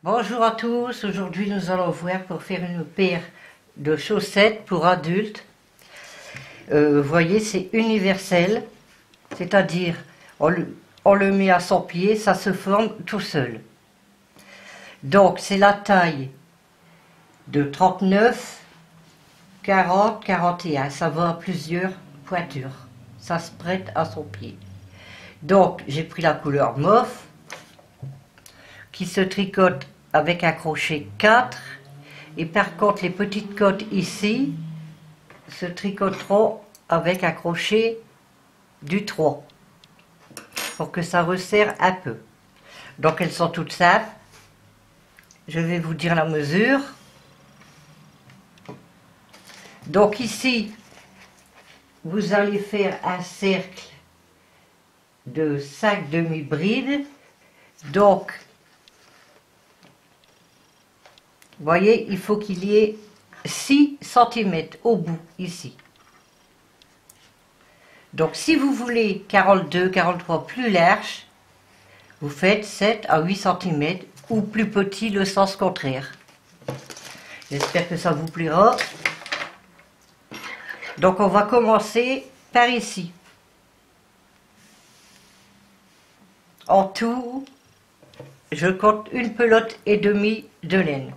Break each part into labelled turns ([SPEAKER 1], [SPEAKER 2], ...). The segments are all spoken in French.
[SPEAKER 1] Bonjour à tous, aujourd'hui nous allons voir pour faire une paire de chaussettes pour adultes. Vous voyez, c'est universel, c'est-à-dire on le met à son pied, ça se forme tout seul. Donc c'est la taille de 39, 40, 41, ça va à plusieurs pointures, ça se prête à son pied. Donc j'ai pris la couleur mauve qui se tricote avec un crochet 4 et par contre les petites côtes ici se tricoteront avec un crochet du 3 pour que ça resserre un peu. Donc elles sont toutes simples. Je vais vous dire la mesure. Donc ici vous allez faire un cercle de 5 demi-brides. Donc vous voyez, il faut qu'il y ait 6 cm au bout, ici. Donc si vous voulez 42, 43 plus large, vous faites 7 à 8 cm ou plus petit, le sens contraire. J'espère que ça vous plaira. Donc on va commencer par ici. En tout, je compte une pelote et demie de laine.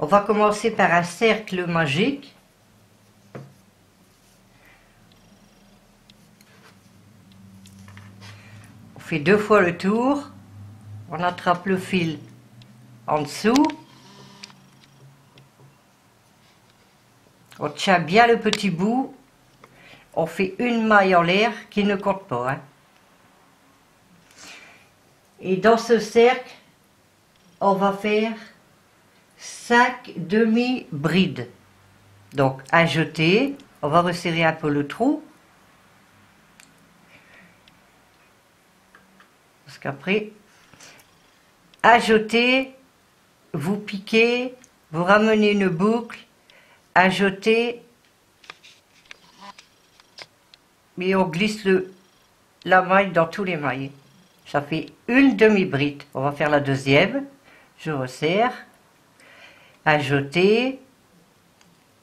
[SPEAKER 1] On va commencer par un cercle magique. On fait 2 fois le tour. On attrape le fil en dessous. On tient bien le petit bout. On fait une maille en l'air qui ne compte pas. Et dans ce cercle, on va faire 5 demi-brides. Donc à jeter, on va resserrer un peu le trou. Parce qu'après, à jeter, vous piquez, vous ramenez une boucle, à jeter, et on glisse la maille dans tous les mailles. Ça fait une demi-bride. On va faire la deuxième. Je resserre. À jeter,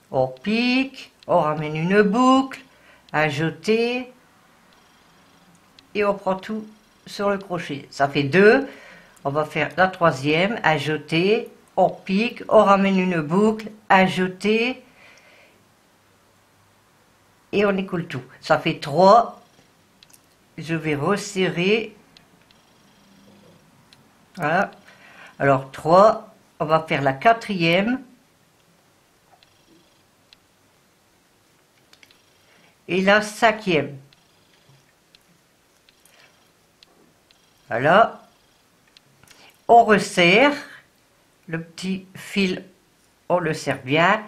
[SPEAKER 1] on pique, on ramène une boucle, à jeter, et on prend tout sur le crochet. Ça fait 2. On va faire la troisième, à jeter, on pique, on ramène une boucle, à jeter, et on écoule tout. Ça fait 3. Je vais resserrer. Voilà. Alors 3. On va faire la quatrième. Et la cinquième. Voilà. On resserre. Le petit fil, on le serre bien.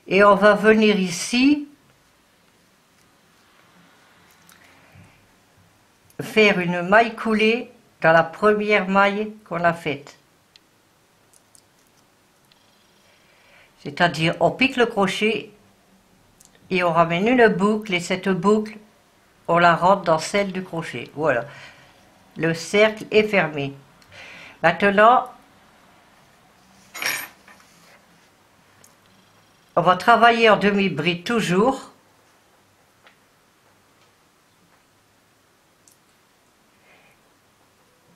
[SPEAKER 1] Et on va venir ici faire une maille coulée dans la première maille qu'on a faite. C'est-à-dire, on pique le crochet et on ramène une boucle, et cette boucle, on la rentre dans celle du crochet. Voilà. Le cercle est fermé. Maintenant, on va travailler en demi-bride toujours.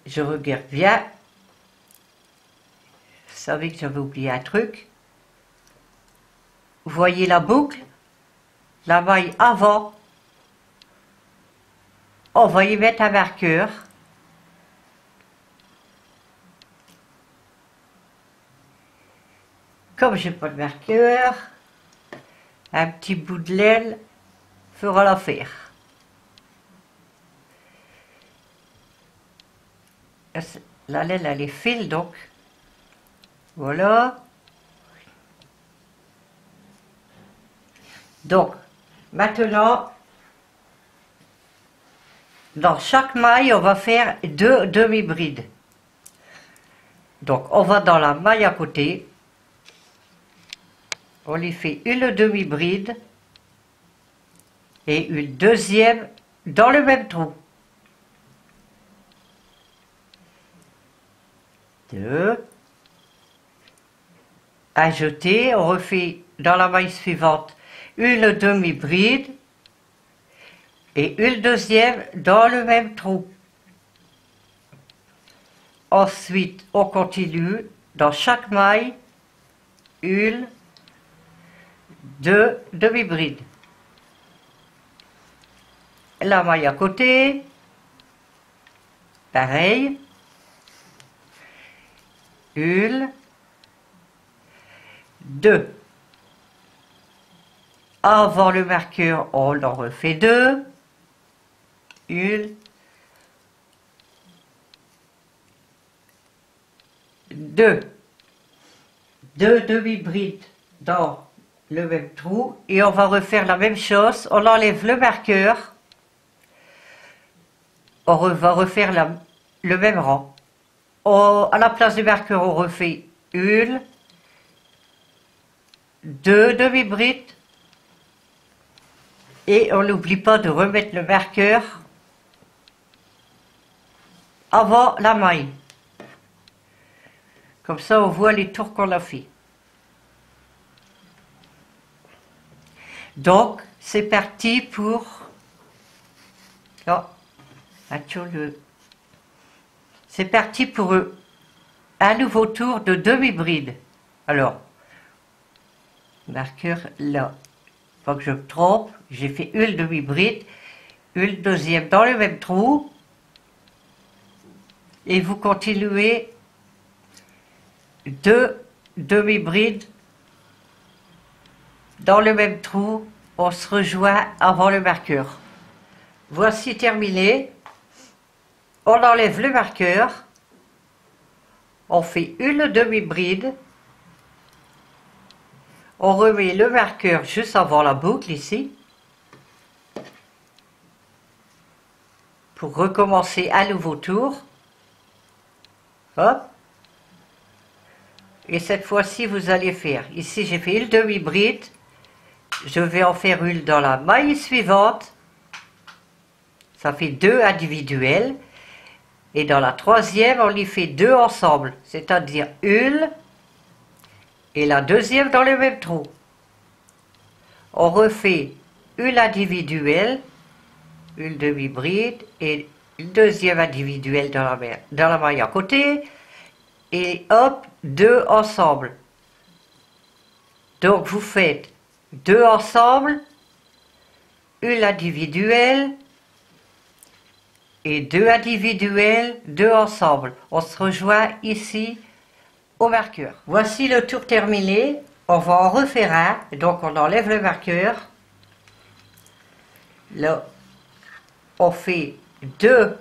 [SPEAKER 1] Je regarde bien. Vous savez que j'avais oublié un truc. Vous voyez la boucle, la maille avant, on va y mettre un marqueur. Comme j'ai pas de marqueur, un petit bout de laine fera l'affaire. La laine elle est fine donc. Voilà. Donc, maintenant, dans chaque maille, on va faire 2 demi-brides. Donc, on va dans la maille à côté, on y fait une demi-bride et une deuxième dans le même trou. 2, ajouter, on refait dans la maille suivante une demi-bride et une deuxième dans le même trou. Ensuite, on continue dans chaque maille une, deux demi-brides. La maille à côté, pareil, une, deux. Avant le marqueur, on en refait deux, une, deux demi-brides dans le même trou et on va refaire la même chose. On enlève le marqueur, on va refaire le même rang. À la place du marqueur, on refait une, deux demi-brides et on n'oublie pas de remettre le marqueur avant la maille. Comme ça, on voit les tours qu'on a fait. Donc, c'est parti pour... Oh, c'est parti pour un nouveau tour de demi-bride. Alors, marqueur là. Faut que je me trompe. J'ai fait une demi-bride, une deuxième dans le même trou. Et vous continuez deux demi-brides dans le même trou, on se rejoint avant le marqueur. Voici terminé. On enlève le marqueur, on fait une demi-bride, on remet le marqueur juste avant la boucle ici, pour recommencer un nouveau tour. Hop. Et cette fois-ci, vous allez faire, ici j'ai fait une demi-bride, je vais en faire une dans la maille suivante, ça fait deux individuels, et dans la troisième, on y fait deux ensemble, c'est-à-dire une, et la deuxième dans le même trou. On refait une individuelle, une demi-bride, et une deuxième individuelle dans la maille à côté, et hop, deux ensemble. Donc vous faites deux ensemble, une individuelle et deux individuels, deux ensemble. On se rejoint ici au marqueur. Voici le tour terminé. On va en refaire un. Donc on enlève le marqueur. Là, on fait deux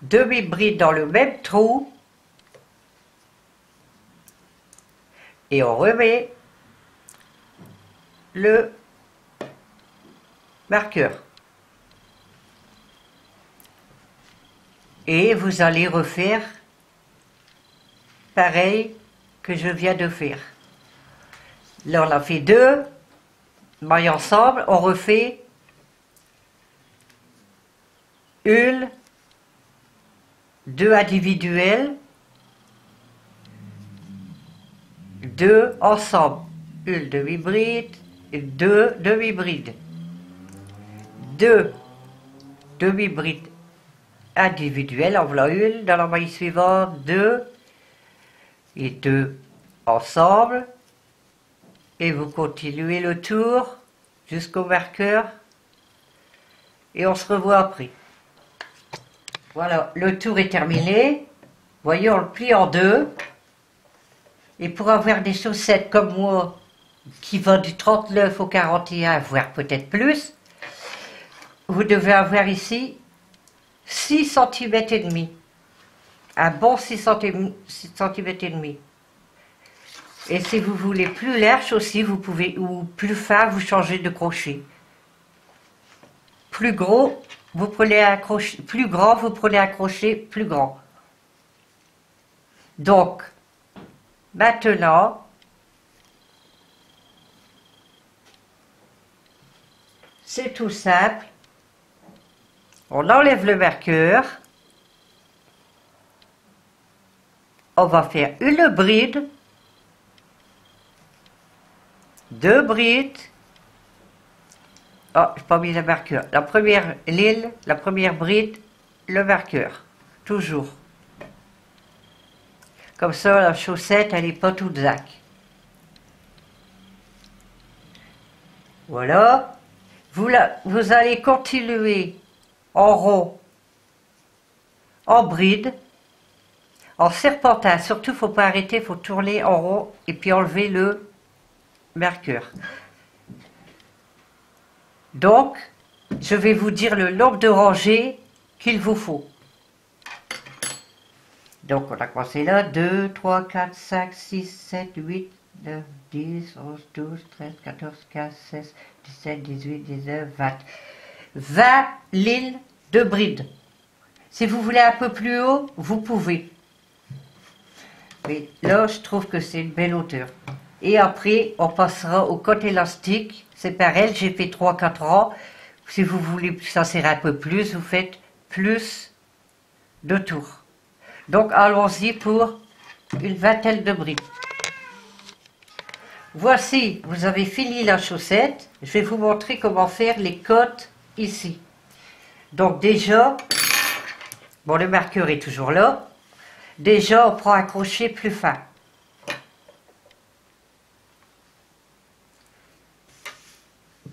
[SPEAKER 1] demi-brides dans le même trou. Et on remet le marqueur. Et vous allez refaire pareil que je viens de faire. Là, on a fait deux mailles ensemble, on refait une, deux individuels, deux ensemble, une demi-bride et deux demi-brides, deux demi-brides individuelles, en voilà une, dans la maille suivante, deux et deux ensemble, et vous continuez le tour jusqu'au marqueur et on se revoit après. Voilà, le tour est terminé. Voyez, on le plie en deux. Et pour avoir des chaussettes comme moi, qui vont du 39 au 41, voire peut-être plus, vous devez avoir ici 6 cm et demi. Un bon 6 cm et demi. Et si vous voulez plus large aussi, vous pouvez, ou plus fin, vous changez de crochet. Plus gros, vous prenez un crochet, plus grand, vous prenez un crochet plus grand. Donc, maintenant, c'est tout simple. On enlève le marqueur. On va faire une bride 2 brides. Oh, je n'ai pas mis le marqueur. La première ligne, la première bride, le marqueur. Toujours. Comme ça, la chaussette, elle n'est pas toute zac. Voilà. Vous allez continuer en rond, en bride, en serpentin. Surtout, il ne faut pas arrêter, il faut tourner en rond et puis enlever le marqueur. Donc, je vais vous dire le nombre de rangées qu'il vous faut. Donc, on a commencé là. 2, 3, 4, 5, 6, 7, 8, 9, 10, 11, 12, 13, 14, 15, 16, 17, 18, 19, 20. 20 lignes de bride. Si vous voulez un peu plus haut, vous pouvez. Mais là, je trouve que c'est une belle hauteur. Et après, on passera au côté élastique. C'est pareil, j'ai fait 3-4 rangs. Si vous voulez ça serre un peu plus, vous faites plus de tours. Donc, allons-y pour une vingtaine de brides. Voici, vous avez fini la chaussette. Je vais vous montrer comment faire les côtes ici. Donc déjà, bon, le marqueur est toujours là. Déjà, on prend un crochet plus fin.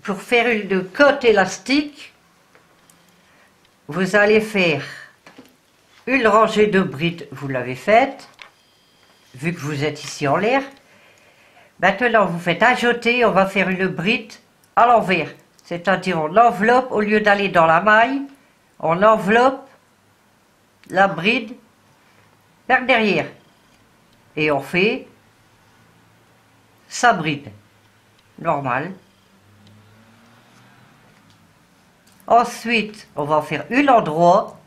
[SPEAKER 1] Pour faire une côte élastique, vous allez faire une rangée de brides, vous l'avez faite, vu que vous êtes ici en l'air. Maintenant, vous faites un jeté, on va faire une bride à l'envers. C'est-à-dire, on enveloppe, au lieu d'aller dans la maille, on enveloppe la bride vers derrière. Et on fait sa bride. Normale. Ensuite, on va en faire une endroit.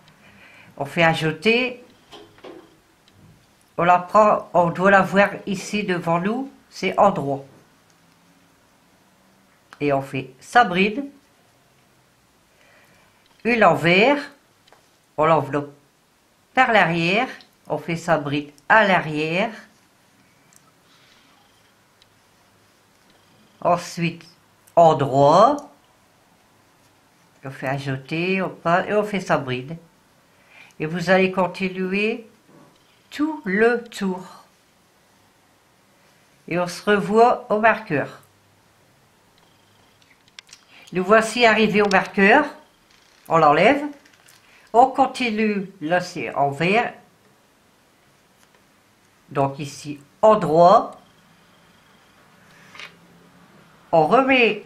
[SPEAKER 1] On fait un jeté. On la prend, on doit la voir ici devant nous. C'est endroit. Et on fait sa bride. Une envers. On l'enveloppe par l'arrière. On fait sa bride à l'arrière. Ensuite, endroit. On fait un jeté, on passe, et on fait sa bride. Et vous allez continuer tout le tour. Et on se revoit au marqueur. Nous voici arrivés au marqueur. On l'enlève. On continue, là c'est envers. Donc ici, endroit. On remet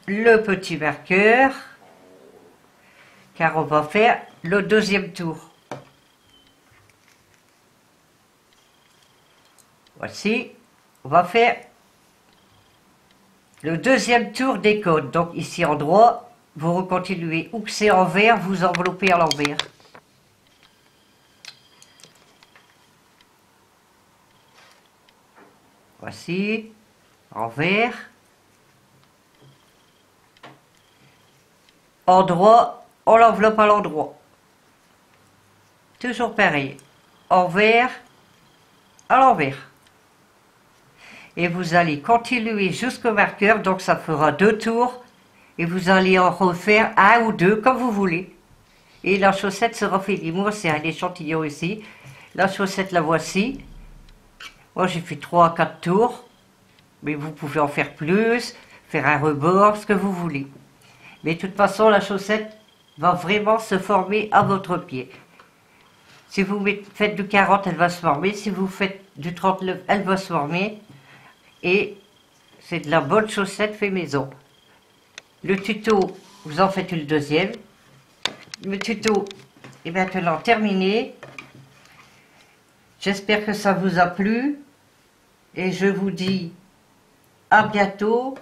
[SPEAKER 1] le petit marqueur, car on va faire le deuxième tour. Voici, on va faire le deuxième tour des côtes. Donc ici endroit, vous recontinuez. Ou que c'est envers, vous enveloppez à l'envers. Voici, envers. Endroit, on l'enveloppe à l'endroit. Toujours pareil. Envers, à l'envers. Et vous allez continuer jusqu'au marqueur, donc ça fera 2 tours. Et vous allez en refaire 1 ou 2 comme vous voulez. Et la chaussette sera finie. Moi, c'est un échantillon ici. La chaussette, la voici. Moi, j'ai fait 3 à 4 tours. Mais vous pouvez en faire plus, faire un rebord, ce que vous voulez. Mais de toute façon, la chaussette va vraiment se former à votre pied. Si vous faites du 40, elle va se former. Si vous faites du 39, elle va se former. Et c'est de la bonne chaussette fait maison. Le tuto, vous en faites une deuxième. Le tuto est maintenant terminé. J'espère que ça vous a plu. Et je vous dis à bientôt